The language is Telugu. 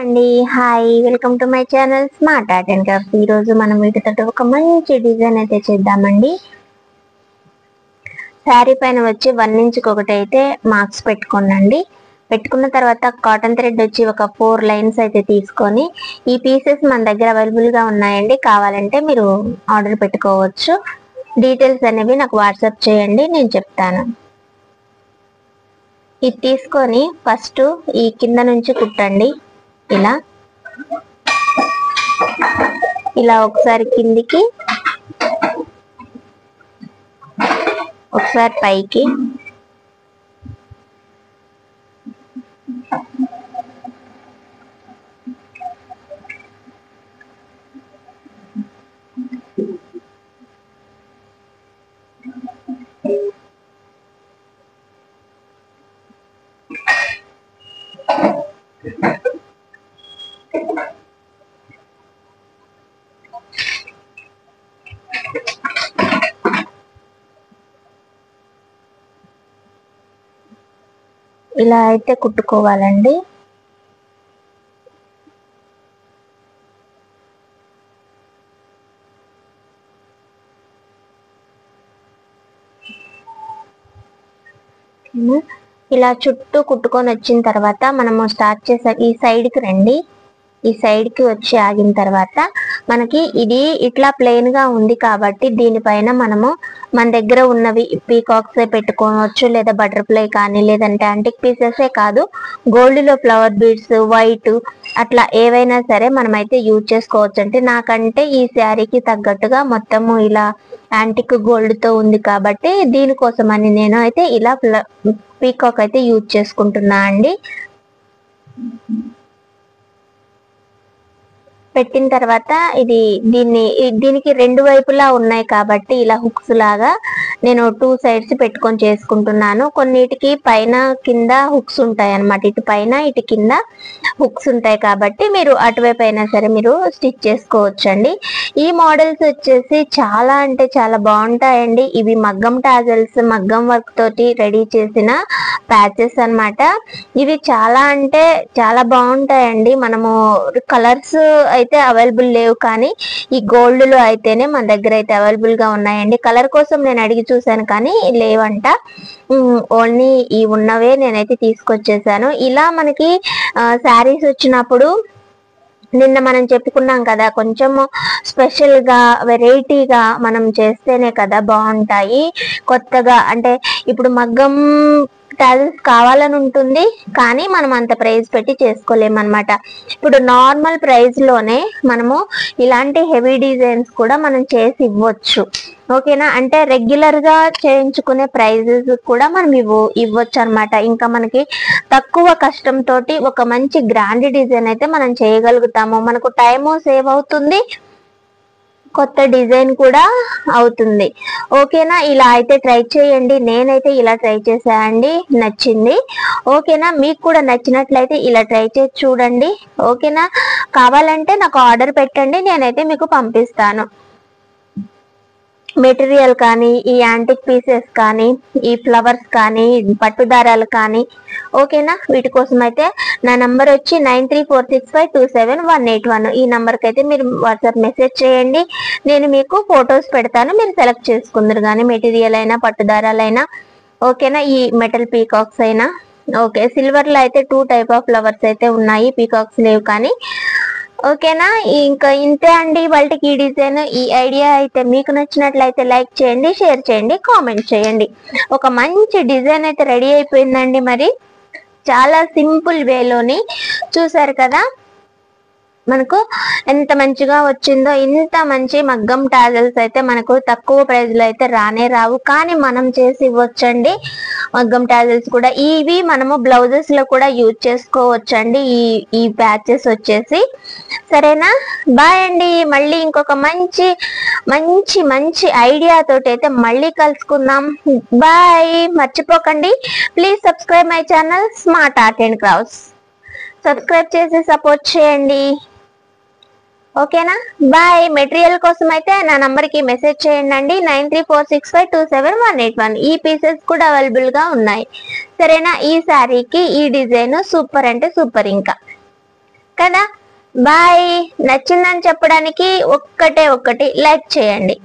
అండి. Hi, welcome to my channel smart art and crafts. ఈ రోజు మనం వీటితో ఒక మంచి డిజైన్ అయితే చేద్దామండి. శారీ పైన వచ్చి 1 ఇంచుకి ఒకటి అయితే మార్క్స్ పెట్టుకోనండి. పెట్టుకున్న తర్వాత కాటన్ థ్రెడ్ వచ్చి ఒక 4 లైన్స్ అయితే తీసుకొని, ఈ పీసెస్ మన దగ్గర అవైలబుల్ గా ఉన్నాయండి. కావాలంటే మీరు ఆర్డర్ పెట్టుకోవచ్చు. డీటెయిల్స్ అనేవి నాకు వాట్సాప్ చేయండి, నేను చెప్తాను. ఇది తీసుకొని ఫస్ట్ ఈ కింద నుంచి కుట్టండి. ఇలా ఒకసారి కిందికి, ఒకసారి పైకి, ఇలా అయితే కుట్టుకోవాలండి. ఇలా చుట్టూ కుట్టుకొని వచ్చిన తర్వాత మనము స్టార్ట్ చేసే ఈ సైడ్ కి రండి. ఈ సైడ్ కి వచ్చి ఆగిన తర్వాత మనకి ఇది ఇట్లా ప్లెయిన్ గా ఉంది కాబట్టి దీనిపైన మనము మన దగ్గర ఉన్నవి పీకాక్స్ పెట్టుకోవచ్చు, లేదా బటర్ఫ్లై కానీ, లేదంటే యాంటిక్ పీసెసే కాదు, గోల్డ్ లో ఫ్లవర్ బీడ్స్, వైట్ అట్లా ఏవైనా సరే మనమైతే యూజ్ చేసుకోవచ్చు. అంటే నాకంటే ఈ శారీకి తగ్గట్టుగా మొత్తము ఇలా యాంటిక్ గోల్డ్ తో ఉంది కాబట్టి దీనికోసం అని నేను అయితే ఇలా పీకాక్ అయితే యూజ్ చేసుకుంటున్నా అండి. పెట్టిన తర్వాత దీనికి 2 వైపులా ఉన్నాయి కాబట్టి ఇలా హుక్స్ లాగా నేను 2 సైడ్స్ పెట్టుకొని చేసుకుంటున్నాను. కొన్నిటికి పైన కింద హుక్స్ ఉంటాయి అన్నమాట. ఇటు పైన ఇటు కింద హుక్స్ ఉంటాయి కాబట్టి మీరు అటువైపు అయినా సరే మీరు స్టిచ్ చేసుకోవచ్చండి. ఈ మోడల్స్ వచ్చేసి చాలా అంటే చాలా బాగుంటాయండి. ఇవి మగ్గం టాజల్స్, మగ్గం వర్క్ తోటి రెడీ చేసిన ప్యాచెస్ అన్నమాట. ఇవి చాలా అంటే చాలా బాగుంటాయండి. మనము కలర్స్ అయితే అవైలబుల్ లేవు, కానీ ఈ గోల్డ్ లో అయితేనే మన దగ్గర అయితే అవైలబుల్ గా ఉన్నాయండి. కలర్ కోసం నేను అడిగి చూసాను కానీ లేవంట. ఓన్లీ ఈ ఉన్నవే నేనైతే తీసుకొచ్చేసాను. ఇలా మనకి శారీస్ వచ్చినప్పుడు నిన్న మనం చెప్పుకున్నాం కదా, కొంచెం స్పెషల్ గా వెరైటీగా మనం చేస్తేనే కదా బాగుంటాయి. కొత్తగా అంటే ఇప్పుడు మగ్గం టాజల్స్ కావాలని ఉంటుంది, కానీ మనం అంత ప్రైస్ పెట్టి చేసుకోలేమన్నమాట. ఇప్పుడు నార్మల్ ప్రైస్ లోనే మనము ఇలాంటి హెవీ డిజైన్స్ కూడా మనం చేసి ఇవ్వచ్చు. ఓకేనా? అంటే రెగ్యులర్ గా చేయించుకునే ప్రైజెస్ కూడా మనం ఇవ్వచ్చు అనమాట. ఇంకా మనకి తక్కువ కష్టం తోటి ఒక మంచి గ్రాండ్ డిజైన్ అయితే మనం చేయగలుగుతాము. మనకు టైము సేవ్ అవుతుంది, కొత్త డిజైన్ కూడా అవుతుంది. ఓకేనా? ఇలా అయితే ట్రై చేయండి. నేనైతే ఇలా ట్రై చేశానండి, నచ్చింది. ఓకేనా? మీకు కూడా నచ్చినట్లయితే ఇలా ట్రై చేసి చూడండి. ఓకేనా? కావాలంటే నాకు ఆర్డర్ పెట్టండి, నేనైతే మీకు పంపిస్తాను. మెటీరియల్ కానీ, ఈ యాంటిక్ పీసెస్ కానీ, ఈ ఫ్లవర్స్ కానీ, పట్టు దారాలు కానీ, ఓకేనా? వీటి కోసం అయితే నా నంబర్ వచ్చి 9346527181. ఈ నంబర్కి అయితే మీరు వాట్సాప్ మెసేజ్ చేయండి, నేను మీకు ఫొటోస్ పెడతాను, మీరు సెలెక్ట్ చేసుకుందరు కానీ మెటీరియల్ అయినా పట్టు దారాలైనా. ఓకేనా? ఈ మెటల్ పీకాక్స్ అయినా ఓకే. సిల్వర్ లో అయితే 2 టైప్ ఆఫ్ ఫ్లవర్స్ అయితే ఉన్నాయి, పీకాక్స్ లేవు కానీ. ఓకేనా? ఇంకా ఇంతే అండి వాళ్ళకి ఈ డిజైన్. ఈ ఐడియా అయితే మీకు నచ్చినట్లయితే లైక్ చేయండి, షేర్ చేయండి, కామెంట్ చేయండి. ఒక మంచి డిజైన్ అయితే రెడీ అయిపోయిందండి. మరి చాలా సింపుల్ వేలోని చూసారు కదా మనకు ఎంత మంచిగా వచ్చిందో. ఇంత మంచి మగ్గం టాజల్స్ అయితే మనకు తక్కువ ప్రైస్ లో అయితే రానే రావు, కానీ మనం చేసి ఇవ్వచ్చండి. మగ్గం టాజల్స్ కూడా ఇవి మనము బ్లౌజెస్ లో కూడా యూజ్ చేసుకోవచ్చండి, ఈ ప్యాచెస్ వచ్చేసి. సరేనా? బాయ్ అండి. మళ్ళీ ఇంకొక మంచి మంచి మంచి ఐడియా తోటి అయితే మళ్ళీ కలుసుకుందాం. బాయ్. మర్చిపోకండి, please subscribe my channel smart art and crafts. Subscribe చేసి సపోర్ట్ చేయండి. ఓకేనా? బాయ్. మెటీరియల్ కోసం అయితే నా నంబర్ కి మెసేజ్ చేయండి, 9346527181. ఈ పీసెస్ కూడా అవైలబుల్ గా ఉన్నాయి. సరేనా? ఈ శారీకి ఈ డిజైన్ సూపర్ అంటే సూపర్. ఇంకా కదా. బాయ్. నచ్చిందని చెప్పడానికి ఒక్కటి లైక్ చేయండి.